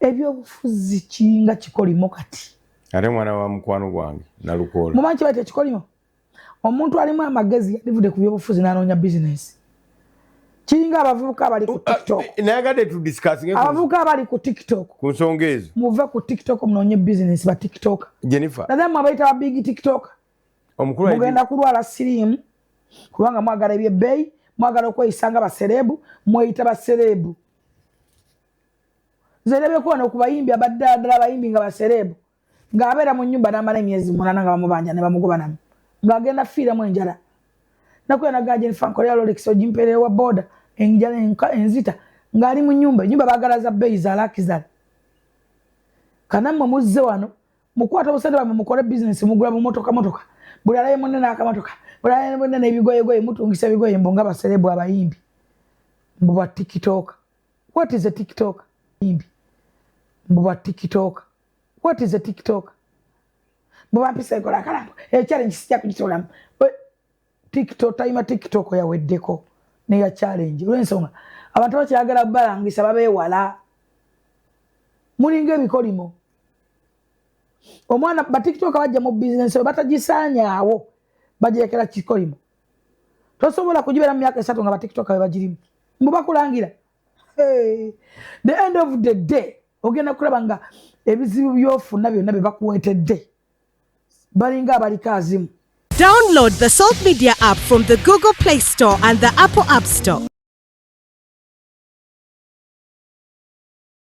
ebyobufuzi kinga kikolimo kati ate mwana wa mukwano gwange nalukola mumanyi kibate kikolimo omuntu alimu amagezi yalivude ku byobufuzi n'anoonya bizinesi kinga abavubuka abali ku TikTok nayagadde tu discussing abavubuka abali ku TikTok ku nsonga ezo muve ku TikTok munoonye bizinesi ba TikTok Jennifer naye mwabaita ba big TikTok omukulu mugenda kulwala sirimu kubanga mwagala ebyebbeeyi mwagala okweyisanga baserebu mweyita baserebu zerebe kuwano ku bayimbi abaddala abayimbi nga baserebu ng'abeera mu nnyumba n'amala emyezi 8 nga bamubanja ne bamugoba namu ng'agenda fiiramu enjala nakuya nagaa Jennifer nkolera Rolex ogimpeerera wa boda enjala enzita ng'ali mu nnyumba baagala za bbeeyi za lakizala kanammwe muzze wano mukwata obusente bwammwe mukole bizinesi mugula bumotoka buli alaye munne n'akamotoka buli alaye munne n'ebigoyegoye mutungisa ebigoye mbu nga baserebu abayimbi mbu ba TikTok. What is a TikTok? Mbu ba TikTok. What is a TikTok? Mbu bampisa ekola akalambo challenge sijja kugitolamu TikTok time TikTok yaweddeko neya challenge olw'ensonga abantu bakyagala balangisa babeewala mulinga ebikolimo omwana ba TikTok bajja mu bizinesi batagisaanyaawo bagirekera kikolimo tosobola kugibeera mu myaka 3 nga ba TikTok bagirimu mbu bakulangira the end of the day ogenda kulaba nga ebizibu byofuna byonna bye bakuweetedde balinga abaliko azimu. Download the Salt Media app from the Google Play Store and the Apple App Store.